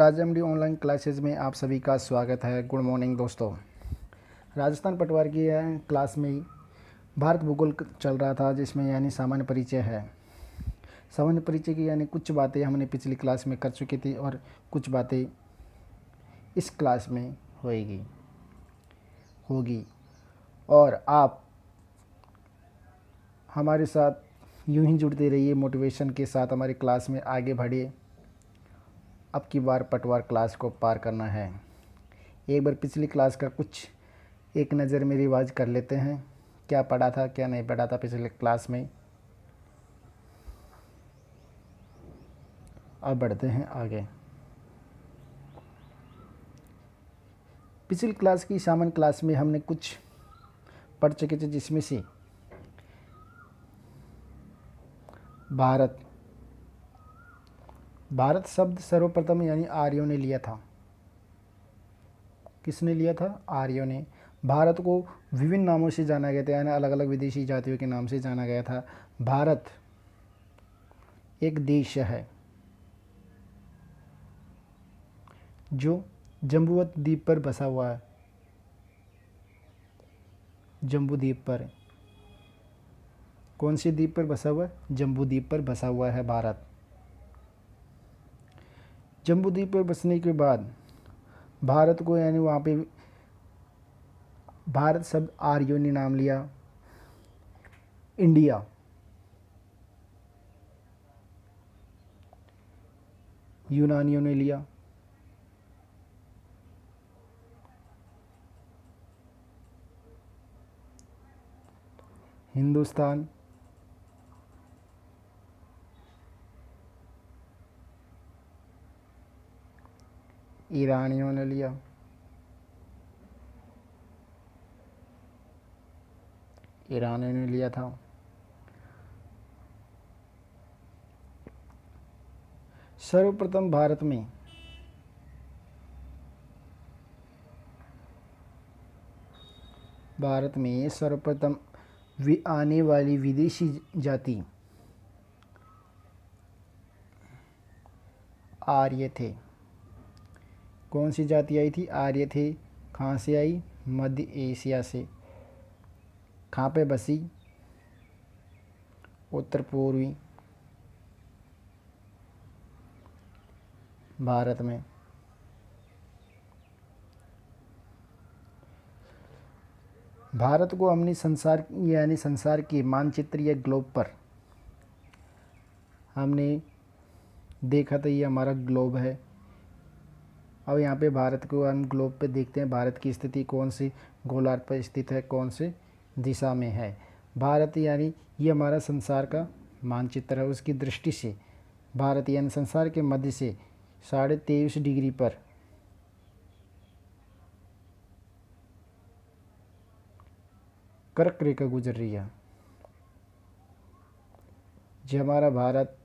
राजमडी online classes में आप सभी का स्वागत है। गुड मॉर्निंग दोस्तों। राजस्थान पटवार की क्लास में भारत भूगोल चल रहा था, जिसमें यानी सामान्य परिचय है। सामान्य परिचय की यानी कुछ बातें हमने पिछली क्लास में कर चुकी थी और कुछ बातें इस क्लास में होगी और आप हमारे साथ यूं ही जुड़ते रहिए। मोटिवेशन के साथ हमारी क्लास में आगे बढ़िए। अब की बार पटवार क्लास को पार करना है। एक बार पिछली क्लास का कुछ एक नज़र में रिवाज कर लेते हैं, क्या पढ़ा था क्या नहीं पढ़ा था पिछले क्लास में। अब बढ़ते हैं आगे। पिछली क्लास की सामान्य क्लास में हमने कुछ पढ़ चुके थे, जिसमें से भारत शब्द सर्वप्रथम यानी आर्यों ने लिया था। किसने लिया था? आर्यों ने। भारत को विभिन्न नामों से जाना गया था, यानी अलग अलग विदेशी जातियों के नाम से जाना गया था। भारत एक देश है जो जम्बूवत द्वीप पर बसा हुआ है। जम्बू द्वीप पर। कौन से द्वीप पर बसा हुआ है? जम्बू द्वीप पर बसा हुआ है भारत। जम्बू द्वीप पर बसने के बाद भारत को यानी वहाँ पे भारत शब्द आर्यों ने नाम लिया। इंडिया यूनानियों ने लिया। हिंदुस्तान ईरानियों ने लिया। ईरानियों ने लिया था। सर्वप्रथम भारत में सर्वप्रथम आने वाली विदेशी जाति आर्य थे। कौन सी जाति आई थी? आर्य थे। कहाँ से आई? मध्य एशिया से। कहाँ पे बसी? उत्तर पूर्वी भारत में। भारत को हमने संसार के मानचित्र या ग्लोब पर हमने देखा था। ये हमारा ग्लोब है। अब यहाँ पे भारत को हम ग्लोब पे देखते हैं, भारत की स्थिति कौन सी गोलार्ध पर स्थित है, कौन से दिशा में है। भारत यानी ये हमारा संसार का मानचित्र है। उसकी दृष्टि से भारत यानी संसार के मध्य से 23.5 डिग्री पर कर्क रेखा गुजर रही है। जो हमारा भारत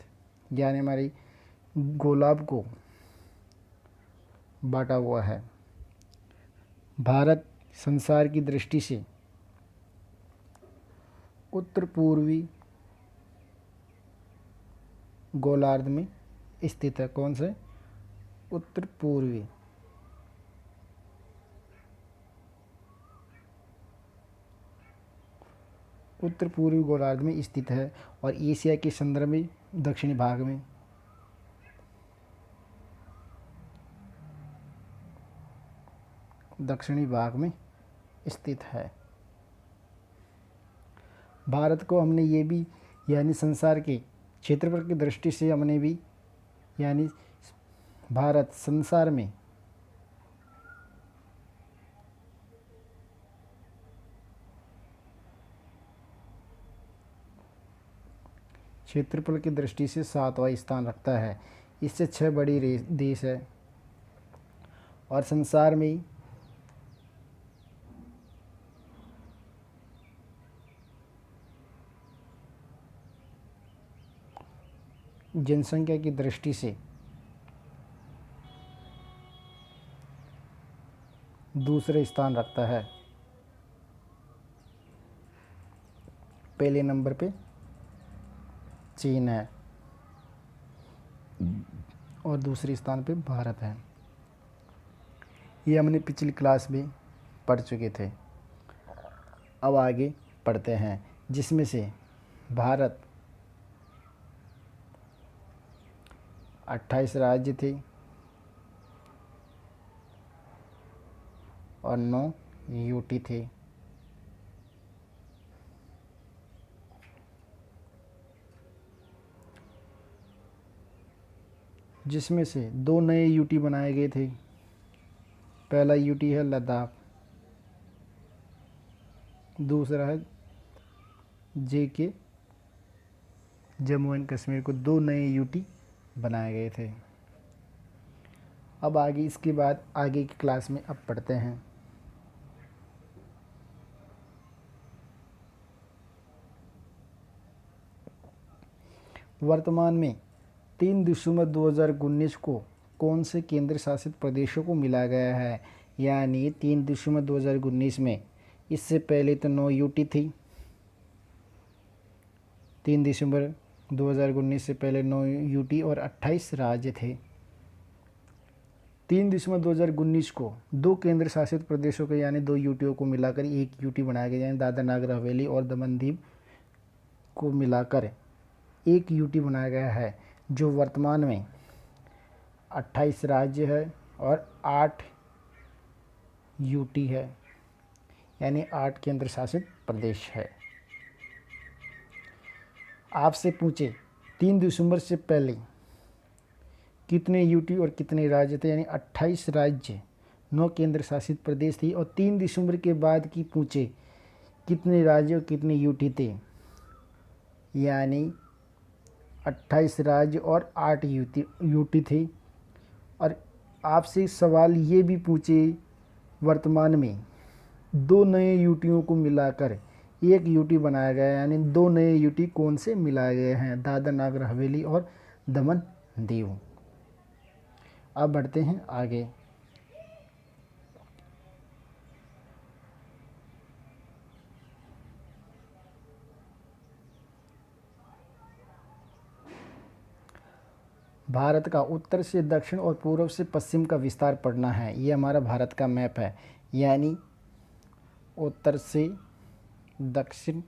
यानी हमारी गोलार्ध को बांटा हुआ है। भारत संसार की दृष्टि से उत्तर पूर्वी गोलार्ध में स्थित है। कौन से? उत्तर पूर्वी गोलार्ध में स्थित है और एशिया के संदर्भ में दक्षिणी भाग में स्थित है। भारत को हमने ये भी यानी संसार के क्षेत्रफल की दृष्टि से हमने भी यानी भारत संसार में क्षेत्रफल की दृष्टि से 7वां स्थान रखता है। इससे 6 बड़ी देश है और संसार में जनसंख्या की दृष्टि से दूसरे स्थान रखता है। पहले नंबर पे चीन है और दूसरे स्थान पे भारत है। ये हमने पिछली क्लास में पढ़ चुके थे। अब आगे पढ़ते हैं, जिसमें से भारत 28 राज्य थे और 9 यूटी थे। जिसमें से 2 नए यूटी बनाए गए थे। पहला यूटी है लद्दाख, दूसरा है JK जम्मू एंड कश्मीर को 2 नए यूटी बनाए गए थे। अब आगे इसके बाद आगे की क्लास में अब पढ़ते हैं। वर्तमान में 3 दिसंबर 2019 को कौन से केंद्र शासित प्रदेशों को मिला गया है? यानी 3 दिसंबर 2019 में, इससे पहले तो 9 यूटी थी। 3 दिसंबर 2019 से पहले 9 यूटी और 28 राज्य थे। 3 दिसंबर 2019 को 2 केंद्र शासित प्रदेशों के यानी 2 यूटियों को मिलाकर 1 यूटी बनाया गया, यानी दादरा नगर हवेली और दमन दीव को मिलाकर 1 यूटी बनाया गया है, जो वर्तमान में 28 राज्य है और 8 यूटी है, यानी 8 केंद्र शासित प्रदेश है। आपसे पूछे 3 दिसंबर से पहले कितने यूटी और कितने राज्य थे, यानी 28 राज्य 9 केंद्र शासित प्रदेश थी, और 3 दिसंबर के बाद की पूछे कितने राज्य और कितने यूटी थे, यानी 28 राज्य और 8 यूटी थे। और आपसे सवाल ये भी पूछे वर्तमान में 2 नए यूटियों को मिलाकर 1 यूटी बनाया गया, यानी 2 नए यूटी कौन से मिलाए गए हैं? दादरा नगर हवेली और दमन दीव। अब बढ़ते हैं आगे। भारत का उत्तर से दक्षिण और पूर्व से पश्चिम का विस्तार पढ़ना है। ये हमारा भारत का मैप है, यानी उत्तर से दक्षिण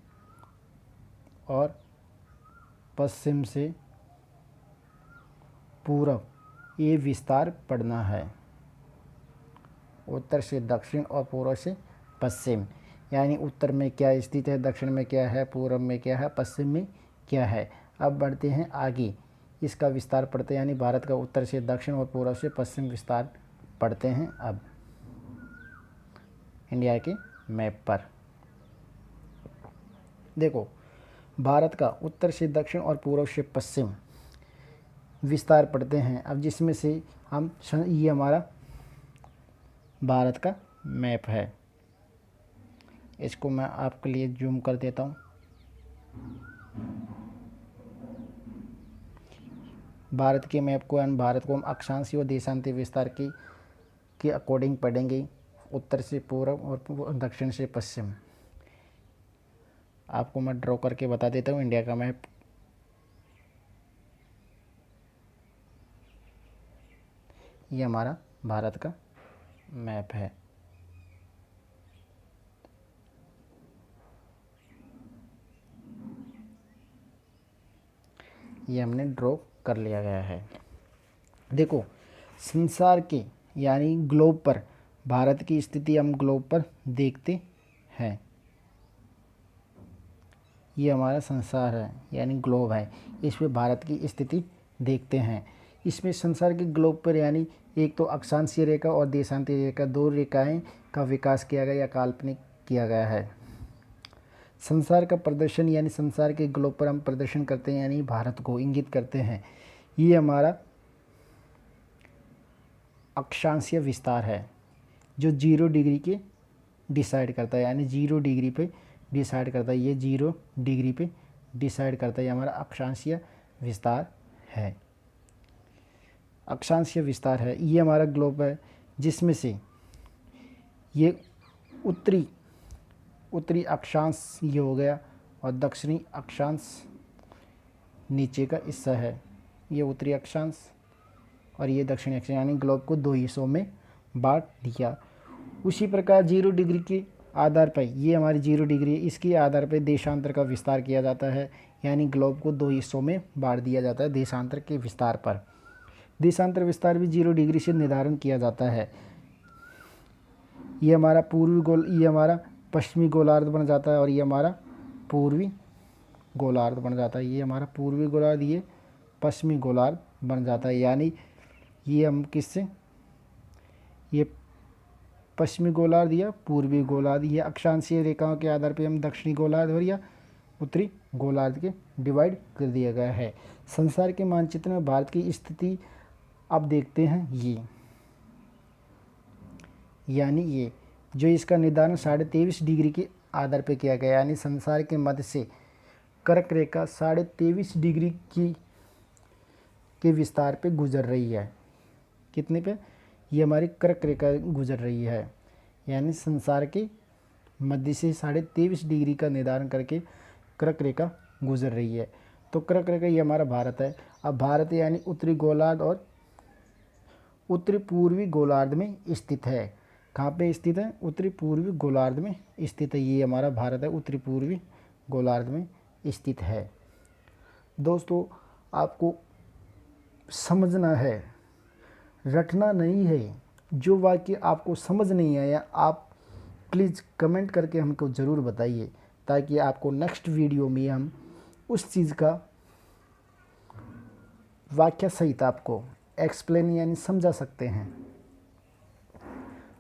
और पश्चिम से पूर्व, ये विस्तार पढ़ना है। उत्तर से दक्षिण और पूर्व से पश्चिम, यानी उत्तर में क्या स्थित है, दक्षिण में क्या है, पूर्व में क्या है, पश्चिम में क्या है। अब बढ़ते हैं आगे, इसका विस्तार पढ़ते हैं, यानी भारत का उत्तर से दक्षिण और पूर्व से पश्चिम विस्तार पढ़ते हैं। अब इंडिया के मैप पर देखो, भारत का उत्तर से दक्षिण और पूर्व से पश्चिम विस्तार पढ़ते हैं। अब जिसमें से हम ये हमारा भारत का मैप है, इसको मैं आपके लिए जूम कर देता हूँ। भारत के मैप को भारत को हम अक्षांशीय और देशांतीय विस्तार के अकॉर्डिंग पढ़ेंगे, उत्तर से पूर्व और दक्षिण से पश्चिम। आपको मैं ड्रॉ करके बता देता हूँ इंडिया का मैप। ये हमारा भारत का मैप है। ये हमने ड्रॉ कर लिया गया है। देखो, संसार के यानी ग्लोब पर भारत की स्थिति हम ग्लोब पर देखते हैं। ये हमारा संसार है, यानी ग्लोब है, इसमें भारत की स्थिति देखते हैं। इसमें संसार के ग्लोब पर यानी एक तो अक्षांशीय रेखा और देशांतीय रेखा, 2 रेखाएं का विकास किया गया या काल्पनिक किया गया है। संसार का प्रदर्शन यानी संसार के ग्लोब पर हम प्रदर्शन करते हैं, यानी भारत को इंगित करते हैं। ये हमारा अक्षांशीय विस्तार है, जो 0 डिग्री के डिसाइड करता है, यानी 0 डिग्री पे डिसाइड करता है। ये 0 डिग्री पे डिसाइड करता है, ये हमारा अक्षांशीय विस्तार है। अक्षांशीय विस्तार है, ये हमारा ग्लोब है, जिसमें से ये उत्तरी अक्षांश ये हो गया और दक्षिणी अक्षांश नीचे का हिस्सा है। ये उत्तरी अक्षांश और ये दक्षिणी अक्ष, यानी ग्लोब को 2 हिस्सों में बांट दिया। उसी प्रकार 0 डिग्री के आधार पर, ये हमारी 0 डिग्री है, इसके आधार पर देशांतर का विस्तार किया जाता है, यानी ग्लोब को 2 हिस्सों में बांट दिया जाता है देशांतर के विस्तार पर। देशांतर विस्तार भी 0 डिग्री से निर्धारण किया जाता है। ये हमारा ये हमारा पश्चिमी गोलार्ध बन जाता है और ये हमारा पूर्वी गोलार्ध बन जाता है। ये हमारा पूर्वी गोलार्ध, ये पश्चिमी गोलार्ध बन जाता है। यानी ये हम किससे, ये पश्चिमी गोलार्ध या पूर्वी गोलार्ध, ये अक्षांशीय रेखाओं के आधार पर हम दक्षिणी गोलार्ध और या उत्तरी गोलार्ध के डिवाइड कर दिया गया है। संसार के मानचित्र में भारत की स्थिति अब देखते हैं। ये यानी ये जो इसका निर्धारण 23.5 डिग्री के आधार पर किया गया, यानी संसार के मध्य से कर्क रेखा 23.5 डिग्री के विस्तार पे गुजर रही है। कितने पे, ये हमारी कर्क रेखा गुजर रही है, यानी संसार के मध्य से 23.5 डिग्री का निर्धारण करके कर्क रेखा गुजर रही है। तो कर्क रेखा ये हमारा भारत है। अब भारत यानी उत्तरी गोलार्ध और उत्तरी पूर्वी गोलार्ध में स्थित है। कहाँ पे स्थित है, उत्तरी पूर्वी गोलार्ध में स्थित है। ये हमारा भारत है, उत्तरी पूर्वी गोलार्ध में स्थित है। दोस्तों, आपको समझना है, रटना नहीं है। जो वाक्य आपको समझ नहीं आया, आप प्लीज़ कमेंट करके हमको ज़रूर बताइए, ताकि आपको नेक्स्ट वीडियो में हम उस चीज़ का वाक्य सहित आपको एक्सप्लेन यानी समझा सकते हैं।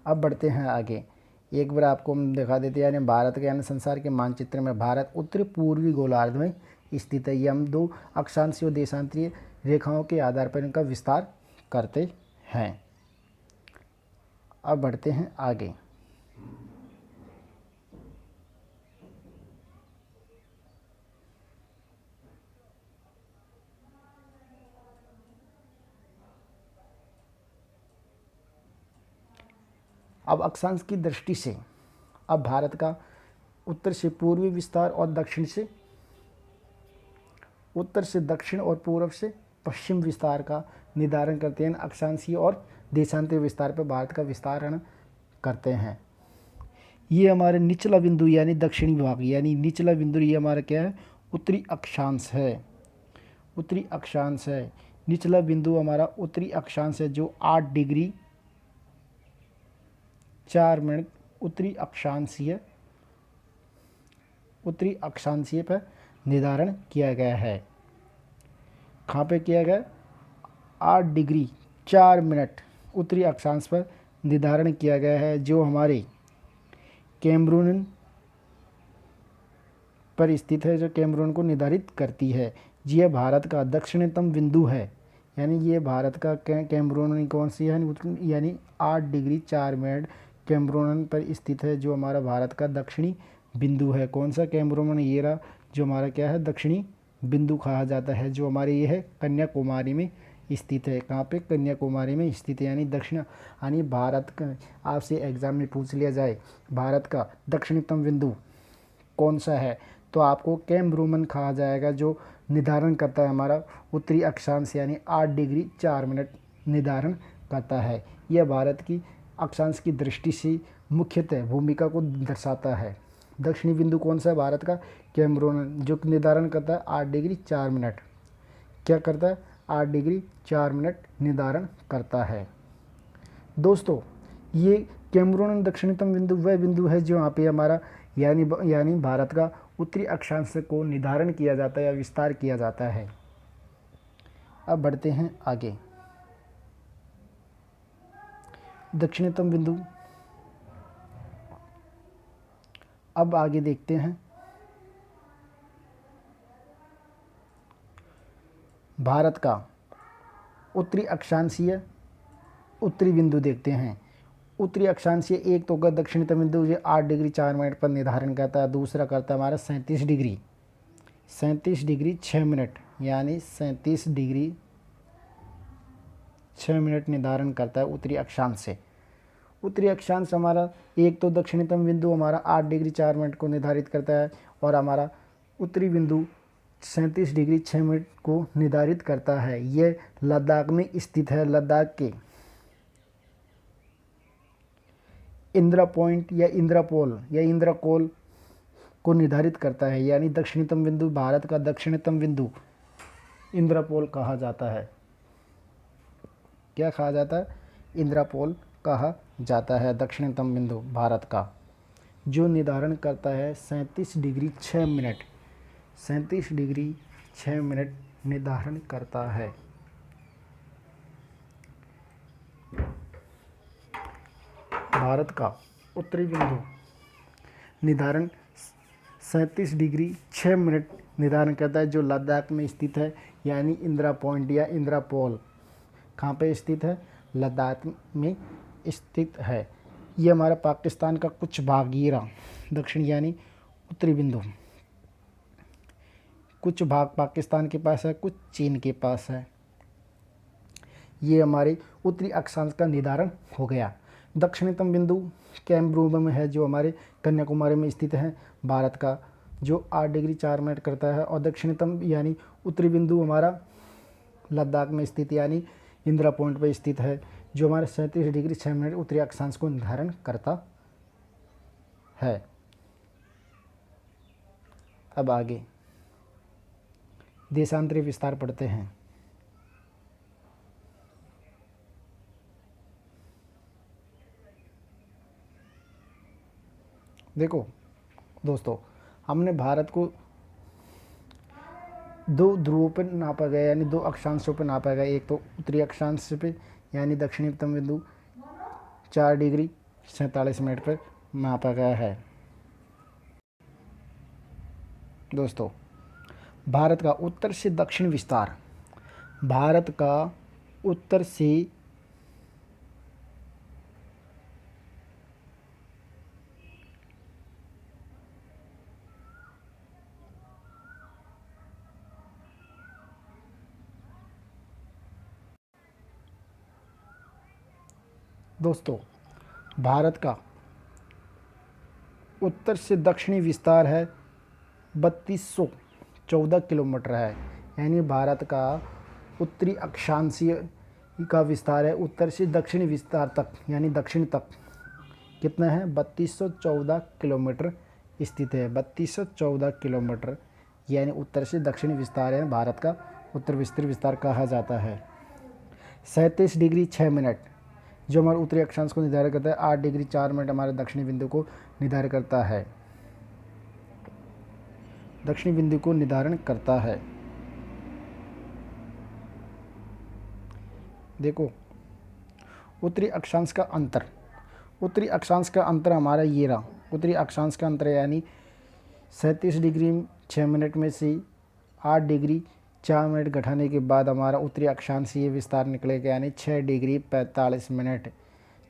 अब बढ़ते हैं आगे। एक बार आपको हम दिखा देते हैं, यानी भारत के यानी संसार के मानचित्र में भारत उत्तरी पूर्वी गोलार्ध में स्थित है। ये हम 2 अक्षांशीय और देशांतरीय रेखाओं के आधार पर इनका विस्तार करते हैं। अब बढ़ते हैं आगे। अब अक्षांश की दृष्टि से अब भारत का उत्तर से पूर्वी विस्तार और उत्तर से दक्षिण और पूर्व से पश्चिम विस्तार का निर्धारण करते हैं। अक्षांशीय और देशांतरीय विस्तार पर भारत का विस्तारण करते हैं। ये हमारे निचला बिंदु यानी दक्षिणी भाग, यानी निचला बिंदु ये हमारा क्या है, उत्तरी अक्षांश है। उत्तरी अक्षांश है, निचला बिंदु हमारा उत्तरी अक्षांश है, जो 8 डिग्री 4 मिनट उत्तरी अक्षांशीय पर निर्धारण किया गया है। कहाँ पे किया गया, 8 डिग्री 4 मिनट उत्तरी अक्षांश पर निर्धारण किया गया है, जो हमारे कैमरून पर स्थित है, जो कैमरून को निर्धारित करती है। यह भारत का दक्षिणतम बिंदु है, यानी ये भारत का कैमरून कौन सी है, यानी 8 डिग्री 4 मिनट कैमरून पर स्थित है, जो हमारा भारत का दक्षिणी बिंदु है। कौन सा कैमरून, ये रहा, जो हमारा क्या है, दक्षिणी बिंदु कहा जाता है, जो हमारे ये है कन्याकुमारी में स्थित है। कहाँ पे, कन्याकुमारी में स्थित है, यानी दक्षिण, यानी भारत का आपसे एग्जाम में पूछ लिया जाए भारत का दक्षिणतम बिंदु कौन सा है, तो आपको कैमरून कहा जाएगा, जो निर्धारण करता है हमारा उत्तरी अक्षांश, यानी 8 डिग्री 4 मिनट निर्धारण करता है। यह भारत की अक्षांश की दृष्टि से मुख्यतः भूमिका को दर्शाता है। दक्षिणी बिंदु कौन सा है भारत का, कैमरून, जो निर्धारण करता है 8 डिग्री 4 मिनट, क्या करता है, 8 डिग्री 4 मिनट निर्धारण करता है। दोस्तों, ये कैमरून दक्षिणतम बिंदु वह बिंदु है जो यहाँ पे हमारा यानी भारत का उत्तरी अक्षांश को निर्धारण किया जाता है या विस्तार किया जाता है। अब बढ़ते हैं आगे। दक्षिणतम बिंदु, अब आगे देखते हैं भारत का उत्तरी अक्षांशीय उत्तरी बिंदु देखते हैं। उत्तरी अक्षांशीय एक तो दक्षिणतम बिंदु ये 8 डिग्री 4 मिनट पर निर्धारण करता है। दूसरा करता है हमारा 37 डिग्री 6 मिनट, यानी 37 डिग्री 6 मिनट निर्धारण करता है उत्तरी अक्षांश से। उत्तरी अक्षांश हमारा एक तो दक्षिणतम बिंदु हमारा 8 डिग्री 4 मिनट को निर्धारित करता है, और हमारा उत्तरी बिंदु 37 डिग्री 6 मिनट को निर्धारित करता है। यह लद्दाख में स्थित है। लद्दाख के इंदिरा पॉइंट या इंद्रापोल या इंद्राकोल को निर्धारित करता है, यानी दक्षिणतम बिंदु, भारत का दक्षिणतम बिंदु इंद्रापोल कहा जाता है। क्या कहा जाता है? इंद्रापोल कहा जाता है दक्षिणतम बिंदु भारत का, जो निर्धारण करता है 37 डिग्री 6 मिनट। 37 डिग्री 6 मिनट निर्धारण करता है। भारत का उत्तरी बिंदु निर्धारण 37 डिग्री 6 मिनट निर्धारण करता है, जो लद्दाख में स्थित है, यानी इंदिरा पॉइंट या इंद्रापोल कहाँ पे स्थित है? लद्दाख में स्थित है। ये हमारा पाकिस्तान का कुछ भाग, ये रहा दक्षिण यानी उत्तरी बिंदु। कुछ भाग पाकिस्तान के पास है, कुछ चीन के पास है। ये हमारे उत्तरी अक्षांश का निर्धारण हो गया। दक्षिणतम बिंदु कैमरून में है, जो हमारे कन्याकुमारी में स्थित है भारत का, जो 8 डिग्री 4 मिनट करता है। और दक्षिणतम यानी उत्तरी बिंदु हमारा लद्दाख में स्थित यानी इंदिरा पॉइंट पर स्थित है, जो हमारे 37 डिग्री 6 मिनट उत्तरी अक्षांश को निर्धारण करता है। अब आगे देशांतरी विस्तार पढ़ते हैं। देखो दोस्तों, हमने भारत को 2 ध्रुवों पर नापा गया, यानी 2 अक्षांशों पर नापा गया। एक तो उत्तरी अक्षांश पे यानी दक्षिणतम बिंदु 4 डिग्री 47 मिनट पर नापा गया है। दोस्तों, भारत का उत्तर से दक्षिण विस्तार, भारत का उत्तर से दोस्तों भारत का उत्तर से दक्षिणी विस्तार है 3214 किलोमीटर है, यानी भारत का उत्तरी अक्षांशीय का विस्तार है उत्तर से दक्षिणी विस्तार तक, यानी दक्षिण तक कितना है? 3214 किलोमीटर स्थित है। 3214 किलोमीटर यानी उत्तर से दक्षिणी विस्तार है भारत का उत्तर विस्तार कहा जाता है। 37 डिग्री 6 मिनट जो हमारे उत्तरी अक्षांश को निर्धारित करता है, 8 डिग्री 4 मिनट हमारे दक्षिणी बिंदु को निर्धारित करता है। दक्षिणी बिंदु को निर्धारण करता है। देखो उत्तरी अक्षांश का अंतर, उत्तरी अक्षांश का अंतर हमारा ये रहा। उत्तरी अक्षांश का अंतर यानी 37 डिग्री 6 मिनट में से 8 डिग्री 4 मिनट घटाने के बाद हमारा उत्तरी अक्षांशीय विस्तार निकलेगा, यानी 6 डिग्री 45 मिनट,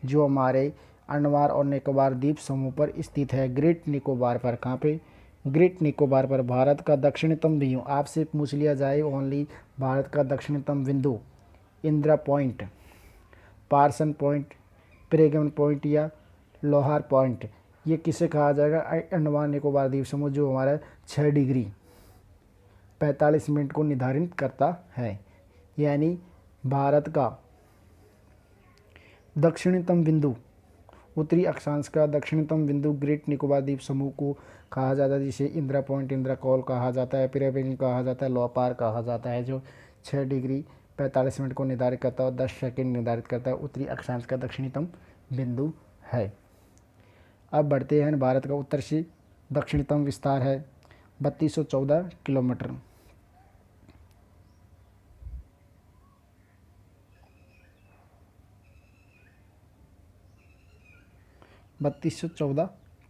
जो हमारे अंडमान और निकोबार द्वीप समूह पर स्थित है। ग्रेट निकोबार पर, कहाँ पे? ग्रेट निकोबार पर। भारत का दक्षिणतम बिंदु आपसे पूछ लिया जाए ओनली, भारत का दक्षिणतम बिंदु इंदिरा पॉइंट, पार्सन पॉइंट, पेरेगन पॉइंट या लोहार पॉइंट, ये किसे कहा जाएगा? अंडमान निकोबार द्वीप समूह, जो हमारा 6 डिग्री 45 मिनट को निर्धारित करता है। यानी भारत का दक्षिणतम बिंदु, उत्तरी अक्षांश का दक्षिणतम बिंदु ग्रेट निकोबार द्वीप समूह को कहा जाता है, जिसे इंदिरा पॉइंट, इंदिरा कॉल कहा जाता है, पेरेगन कहा जाता है, लोपार कहा जाता है, जो 6 डिग्री 45 मिनट को निर्धारित करता है और 10 सेकंड निर्धारित करता है। उत्तरी अक्षांश का दक्षिणतम बिंदु है। अब बढ़ते हैं, भारत का उत्तर से दक्षिणतम विस्तार है 3214 किलोमीटर।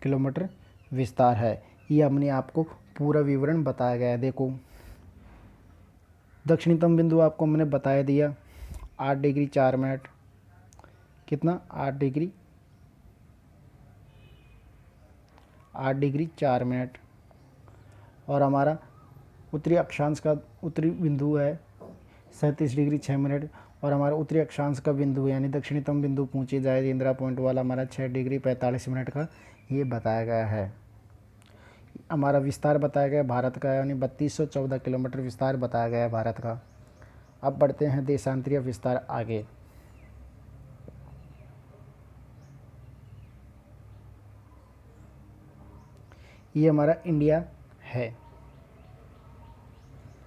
किलोमीटर विस्तार है। ये हमने आपको पूरा विवरण बताया गया है। देखो दक्षिणतम बिंदु आपको मैंने बताया दिया 8 डिग्री 4 मिनट, कितना? 8 डिग्री 4 मिनट। और हमारा उत्तरी अक्षांश का उत्तरी बिंदु है 37 डिग्री 6 मिनट, और हमारा उत्तरी अक्षांश का बिंदु यानी दक्षिणतम बिंदु पहुँचे जाए इंदिरा पॉइंट वाला हमारा 6 डिग्री 45 मिनट का ये बताया गया है। हमारा विस्तार बताया गया भारत का, यानी 3214 किलोमीटर विस्तार बताया गया है भारत का। अब बढ़ते हैं देशांतरीय विस्तार आगे। ये हमारा इंडिया है।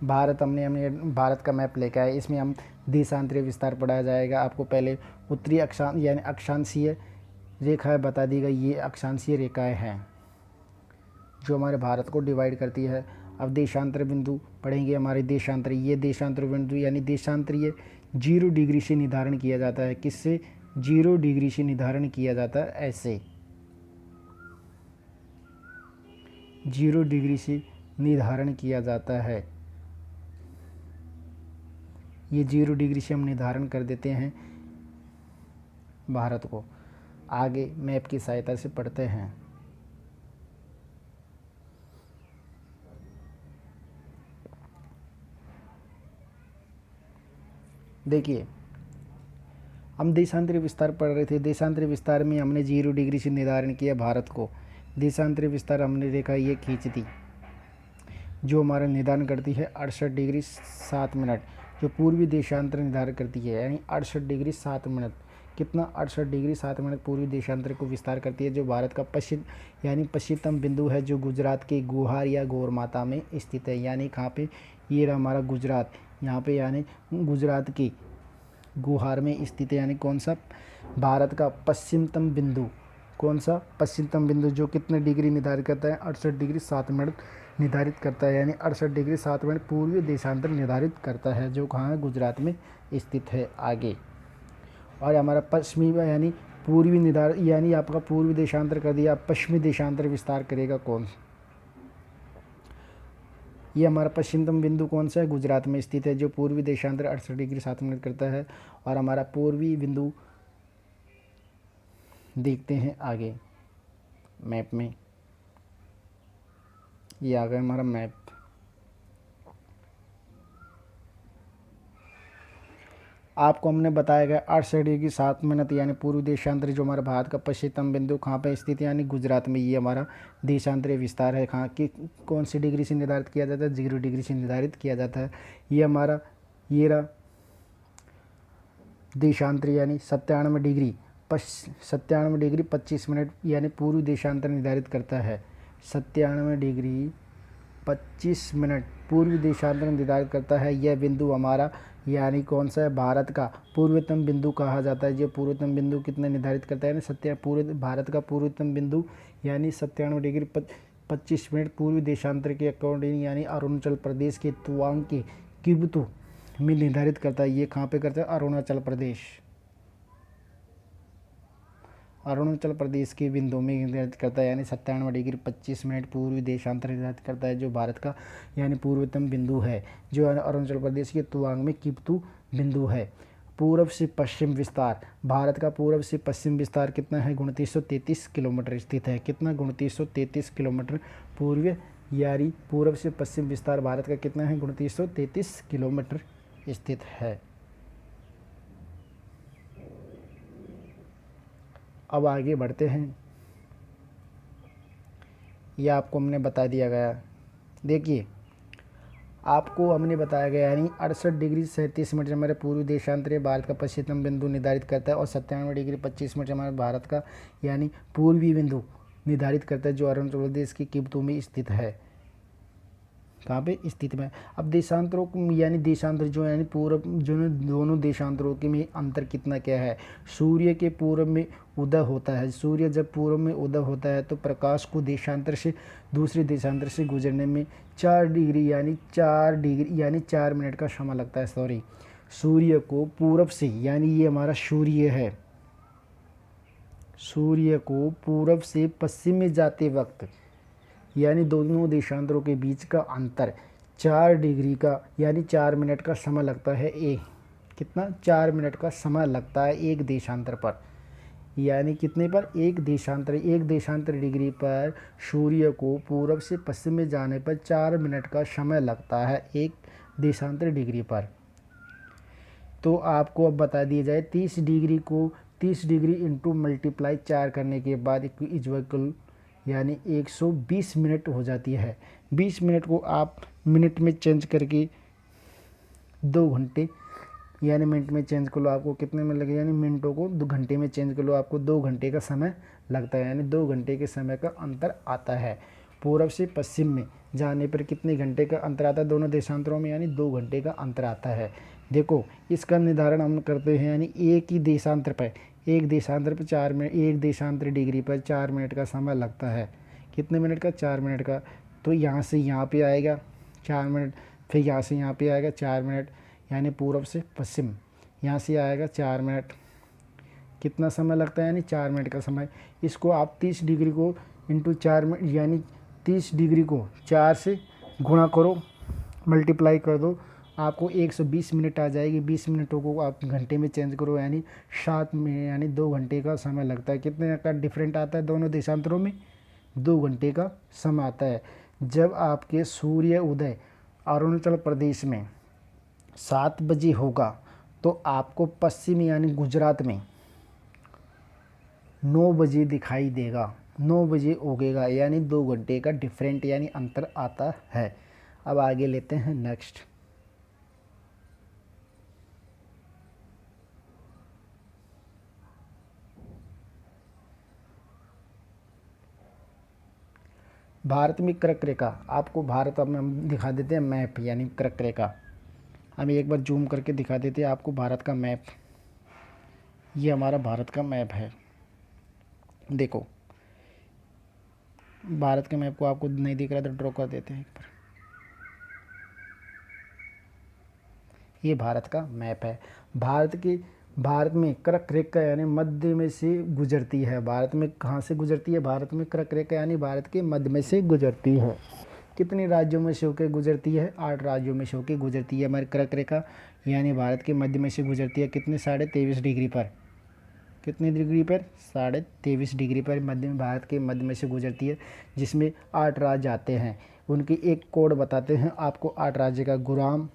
हमने भारत का मैप लेकर आए, इसमें हम देशांतरीय विस्तार पढ़ाया जाएगा। आपको पहले उत्तरी अक्षांश यानी अक्षांशीय रेखाएं बता दी गई, ये अक्षांशीय रेखाएं हैं जो हमारे भारत को डिवाइड करती है। अब देशांतर बिंदु पढ़ेंगे। हमारे देशांतर बिंदु यानी देशांतरीय 0 डिग्री से निर्धारण किया जाता है। किससे? 0 डिग्री से निर्धारण किया जाता है। ऐसे 0 डिग्री से निर्धारण किया जाता है। ये 0 डिग्री से हम निर्धारण कर देते हैं भारत को। आगे मैप की सहायता से पढ़ते हैं। देखिए, हम देशांतरीय विस्तार पढ़ रहे थे। देशांतरीय विस्तार में हमने 0 डिग्री से निर्धारण किया भारत को। देशांतरीय विस्तार हमने देखा, ये खींच दी जो हमारा निर्धारण करती है 68 डिग्री 7 मिनट, जो पूर्वी देशांतर निर्धारण करती है, यानी 68 डिग्री 7 मिनट। कितना? 68 डिग्री 7 मिनट पूर्वी देशांतर को विस्तार करती है, जो भारत का पश्चिमतम बिंदु है, जो गुजरात के गुहार या गौरमाता में स्थित है। यानी कहाँ पे? ये रहा हमारा गुजरात, यहाँ पे, यानी गुजरात के गुहार में स्थित है। यानी कौन सा? भारत का पश्चिमतम बिंदु। कौन सा? पश्चिमतम बिंदु, जो कितने डिग्री निर्धारित करता है? 68 डिग्री 7 मिनट निर्धारित करता है। यानी 68 डिग्री 7 मिनट पूर्वी देशांतर निर्धारित करता है, जो कहाँ है? गुजरात में स्थित है। आगे और हमारा पश्चिमी यानी पूर्वी निर्धारण, यानी आपका पूर्वी देशांतर कर दिया, पश्चिमी देशांतर विस्तार करेगा कौन? ये हमारा पश्चिमतम बिंदु कौन सा है? गुजरात में स्थित है, जो पूर्वी देशांतर 68 डिग्री 7 मिनट करता है। और हमारा पूर्वी बिंदु देखते हैं आगे मैप में। ये आ गया हमारा मैप। आपको हमने बताया गया 68 डिग्री 7 मिनट यानी पूर्वी देशांतर, जो हमारा भारत का पश्चिमतम बिंदु कहाँ पे स्थित है? यानी गुजरात में। ये हमारा देशांतरीय विस्तार है। कहाँ की कौन सी डिग्री से निर्धारित किया जाता है? 0 डिग्री से निर्धारित किया जाता है। ये हमारा ये रहा देशांतरीय, यानी 97 डिग्री 25 मिनट यानी पूर्वी देशांतर निर्धारित करता है। 97 डिग्री 25 मिनट पूर्वी देशांतर निर्धारित करता है। यह बिंदु हमारा यानी कौन सा है? भारत का पूर्वतम बिंदु कहा जाता है। जो पूर्वतम बिंदु कितने निर्धारित करता है? भारत का पूर्वतम बिंदु यानी 97 डिग्री 25 मिनट पूर्वी देशांतर के अकॉर्डिंग, यानी अरुणाचल प्रदेश के तवांग के किबुतु में निर्धारित करता है। ये कहाँ पे करता है? अरुणाचल प्रदेश के बिंदु में निर्धारित करता है। यानी 97 डिग्री 25 मिनट पूर्वी देशांतर निर्धारित करता है, जो भारत का यानी पूर्वतम बिंदु है, जो अरुणाचल प्रदेश के तवांग में किबुतु बिंदु है। पूर्व से पश्चिम विस्तार, भारत का पूर्व से पश्चिम विस्तार कितना है? 2933 किलोमीटर स्थित है। कितना? 2933 किलोमीटर पूर्व, यानी पूर्व से पश्चिम विस्तार भारत का कितना है? 2933 किलोमीटर स्थित है। अब आगे बढ़ते हैं। यह आपको हमने बता दिया गया। देखिए, आपको हमने बताया गया, यानी 68 डिग्री 37 मिनट हमारे पूर्वी देशांतर भारत का पश्चिमतम बिंदु निर्धारित करता है, और 97 डिग्री 25 मिनट हमारे भारत का यानी पूर्वी बिंदु निर्धारित करता है, जो अरुणाचल प्रदेश की किबुतु में स्थित है। कहाँ पे स्थित में? अब देशांतरों को, यानी देशांतर जो यानी पूर्व, जो दोनों देशांतरों के में अंतर कितना क्या है? सूर्य के पूर्व में उदय होता है। सूर्य जब पूर्व में उदय होता है तो प्रकाश को देशांतर से दूसरे देशांतर से गुजरने में 4 डिग्री यानी 4 मिनट का समय लगता है। सूर्य को पूर्व से, यानी ये हमारा सूर्य है, सूर्य को पूर्व से पश्चिम में जाते वक्त, यानी दोनों देशांतरों के बीच का अंतर 4 डिग्री का, यानी 4 मिनट का समय लगता है। कितना? 4 मिनट का समय लगता है एक देशांतर पर। यानी कितने पर? एक देशांतर डिग्री पर सूर्य को पूर्व से पश्चिम में जाने पर 4 मिनट का समय लगता है एक देशांतर डिग्री पर। तो आपको अब बता दिया जाए, 30 डिग्री इंटू मल्टीप्लाई 4 करने के बाद इक्वल यानी 120 मिनट हो जाती है। 20 मिनट को आप मिनट में चेंज करके 2 घंटे यानी मिनट में चेंज कर लो, आपको कितने में लगे, यानी मिनटों को 2 घंटे में चेंज कर लो, आपको 2 घंटे का समय लगता है, यानी 2 घंटे के समय का अंतर आता है। पूर्व से पश्चिम में जाने पर कितने घंटे का अंतर आता है दोनों देशांतरों में, यानी 2 घंटे का अंतर आता है। देखो इसका निर्धारण हम करते हैं, यानी एक ही देशांतर पर, एक देशांतर पर 4 मिनट, एक देशांतर डिग्री पर 4 मिनट का समय लगता है। कितने मिनट का, 4 मिनट का। तो यहाँ से यहाँ पे आएगा 4 मिनट, फिर यहाँ से यहाँ पे आएगा 4 मिनट, यानी पूर्व से पश्चिम यहाँ से आएगा 4 मिनट। कितना समय लगता है, यानी 4 मिनट का समय। इसको आप 30 डिग्री को इंटू 4 मिनट, यानी 30 डिग्री को 4 से गुणा करो, मल्टीप्लाई कर दो, आपको 120 मिनट आ जाएगी। 20 मिनटों को आप घंटे में चेंज करो, यानी 7 मिनट, यानी 2 घंटे का समय लगता है। कितने का डिफरेंट आता है दोनों देशांतरों में, 2 घंटे का समय आता है। जब आपके सूर्य उदय अरुणाचल प्रदेश में 7 बजे होगा तो आपको पश्चिम यानी गुजरात में 9 बजे दिखाई देगा, 9 बजे उगेगा, यानी 2 घंटे का डिफरेंट यानी अंतर आता है। अब आगे लेते हैं नेक्स्ट। भारत में कर्क रेखा, आपको भारत अब हम दिखा देते हैं मैप, यानी कर्क रेखा हम एक बार जूम करके दिखा देते हैं आपको भारत का मैप। ये हमारा भारत का मैप है। देखो भारत के मैप को आपको नहीं दिख रहा तो ड्रॉ कर देते हैं एक बार। ये भारत का मैप है। भारत में कर्क रेखा यानी मध्य में से गुजरती है। भारत में कहाँ से गुजरती है, भारत में कर्क रेखा यानी भारत के मध्य में से गुजरती है। कितने राज्यों में से होकर गुजरती है, 8 राज्यों में से होकर गुजरती है हमारी कर्क रेखा, यानी भारत के मध्य में से गुजरती है। कितने, 23.5 डिग्री पर, कितनी डिग्री पर, 23.5 डिग्री पर मध्य में, भारत के मध्य में से गुजरती है, जिसमें 8 राज्य आते हैं। उनकी एक कोड बताते हैं आपको 8 राज्य का। गुराम,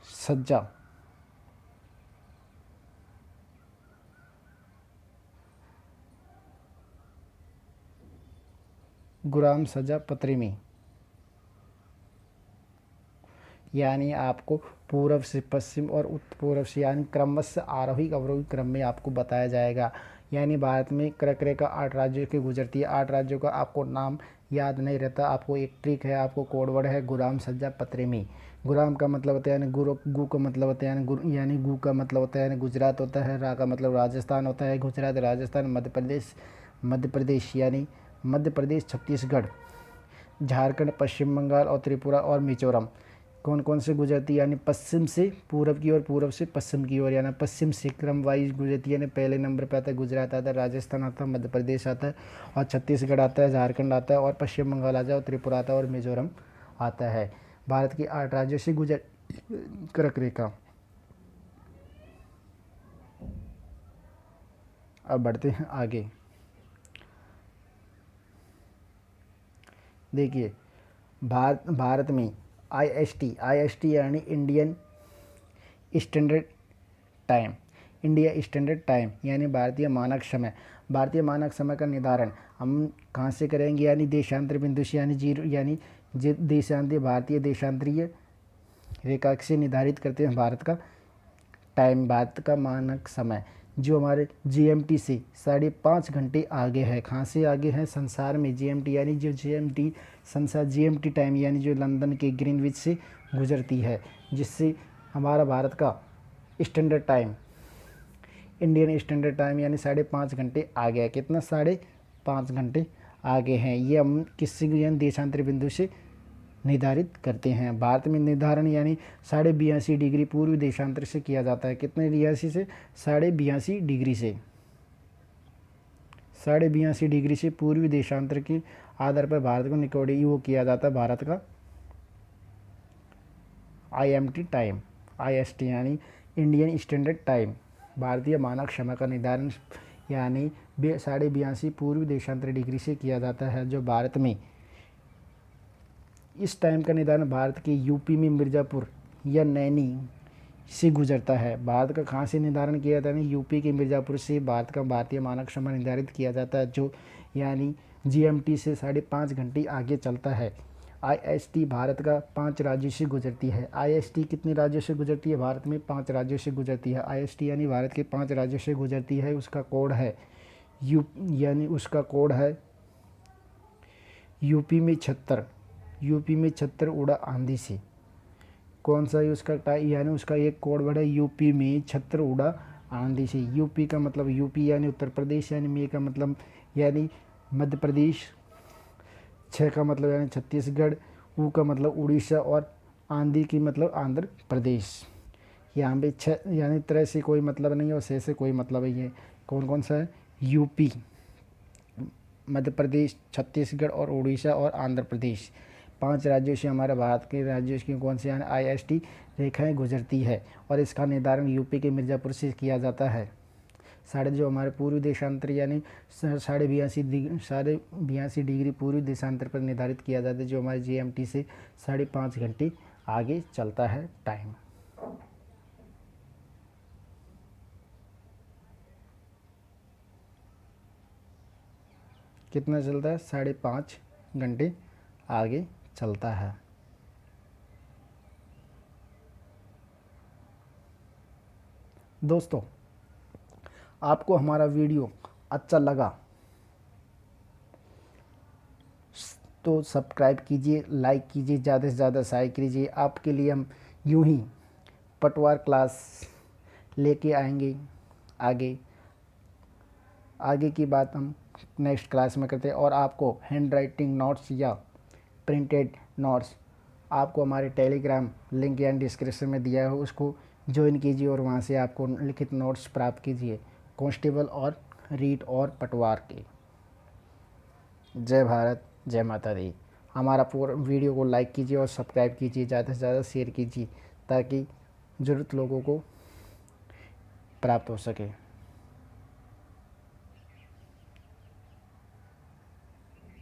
सज्जा, गुराम सज्जा पत्रिमी, यानी आपको पूर्व से पश्चिम और उत्तर पूर्व से यानी क्रमश आरोही अवरोही क्रम में आपको बताया जाएगा। यानी भारत में कर्क रेखा 8 राज्यों की गुजरती है। 8 राज्यों का आपको नाम याद नहीं रहता, आपको एक ट्रिक है, आपको कोडवर्ड है गुराम सज्जा पत्रिमी। गुराम का मतलब होता है यानी गुरु, गु का मतलब होता है यानी गु का मतलब होता है यानी गुजरात होता है, रा का मतलब राजस्थान होता है, गुजरात राजस्थान मध्य प्रदेश यानी मध्य प्रदेश छत्तीसगढ़ झारखंड पश्चिम बंगाल और त्रिपुरा और मिजोरम कौन कौन से गुजरती है, यानी पश्चिम से पूरब की ओर, पूरब से पश्चिम की ओर, यानी पश्चिम से क्रम वाइज गुजरती है। यानी पहले नंबर पर आता है गुजरात आता है, राजस्थान आता है, मध्य प्रदेश आता है और छत्तीसगढ़ आता है, झारखंड आता है और पश्चिम बंगाल आता है और त्रिपुरा आता है और मिजोरम आता है। भारत के 8 राज्यों से गुजर कर्क रेखा। अब बढ़ते हैं आगे। देखिए भारत में IST यानी Indian standard time, India standard time यानी भारतीय मानक समय। भारतीय मानक समय का निर्धारण हम कहाँ से करेंगे, यानी देशांतर बिंदु से, यानी जीरो, यानी देशांतरीय भारतीय देशांतरीय रेखा से निर्धारित करते हैं भारत का टाइम, भारत का मानक समय, जो हमारे GMT से 5.5 घंटे आगे है। कहाँ से आगे है, संसार में GMT, यानी जो GMT संसार GMT टाइम यानी जो लंदन के ग्रीनविच से गुजरती है, जिससे हमारा भारत का standard time, Indian standard time यानी 5.5 घंटे आगे है। कितना, 5.5 घंटे आगे हैं। ये हम किसी देशांतर बिंदु से निर्धारित करते हैं। भारत में निर्धारण यानी 82.5 डिग्री पूर्व देशांतर से किया जाता है। कितने 82 से, 82.5 डिग्री से, 82.5 डिग्री से पूर्वी देशांतर के आधार पर भारत को निकोडी वो किया जाता है भारत का IMT टाइम, IST यानी इंडियन स्टैंडर्ड टाइम, भारतीय मानक समय का निर्धारण यानी 82.5 पूर्वी देशांतर डिग्री से किया जाता है। जो भारत में इस टाइम का निर्धारण भारत के यूपी में मिर्ज़ापुर या नैनी से गुजरता है। भारत का कहाँ से निर्धारण किया जाता है? यूपी के मिर्ज़ापुर से भारत का भारतीय मानक समय निर्धारित किया जाता है, जो यानी जीएमटी से 5.5 घंटे आगे चलता है। आईएसटी भारत का 5 राज्यों से गुजरती है। आईएसटी कितने राज्यों से गुजरती है? भारत में 5 राज्यों से गुजरती है। आईएसटी यानी भारत के 5 राज्यों से गुजरती है। उसका कोड है यूपी में 76 उड़ा आंधी से। कौन सा है उसका यानी उसका एक कोड वर्ड है यूपी में 76 उड़ा आंधी से। यूपी का मतलब यूपी यानी उत्तर प्रदेश, यानी में का मतलब यानी मध्य प्रदेश, 6 का मतलब यानी छत्तीसगढ़, ऊ का मतलब उड़ीसा और आंधी की मतलब आंध्र प्रदेश। यहाँ पे 6 यानी तरह से कोई मतलब नहीं है और से कोई मतलब नहीं है। कौन कौन सा है? यूपी, मध्य प्रदेश, छत्तीसगढ़ और उड़ीसा और आंध्र प्रदेश। 5 राज्यों से हमारे भारत के राज्यों की कौन सी आईएसटी रेखाएं गुजरती है और इसका निर्धारण यूपी के मिर्ज़ापुर से किया जाता है। जो हमारे पूर्वी देशांतर यानी 82 डिग्री पूर्वी देशांतर पर निर्धारित किया जाता है, जो हमारे जीएमटी से 5.5 घंटे आगे चलता है टाइम। कितना चलता है? 5.5 घंटे आगे चलता है। दोस्तों, आपको हमारा वीडियो अच्छा लगा तो सब्सक्राइब कीजिए, लाइक कीजिए, ज़्यादा से ज़्यादा शेयर कीजिए। आपके लिए हम यूं ही पटवार क्लास लेके आएंगे। आगे की बात हम नेक्स्ट क्लास में करते हैं। और आपको हैंड राइटिंग नोट्स या प्रिंटेड नोट्स आपको हमारे टेलीग्राम लिंक या डिस्क्रिप्शन में दिया है, उसको ज्वाइन कीजिए और वहाँ से आपको लिखित नोट्स प्राप्त कीजिए कांस्टेबल और रीट और पटवार के। जय भारत, जय माता दी। हमारा पूरा वीडियो को लाइक कीजिए और सब्सक्राइब कीजिए, ज़्यादा से ज़्यादा शेयर कीजिए ताकि ज़रूरत लोगों को प्राप्त हो सके।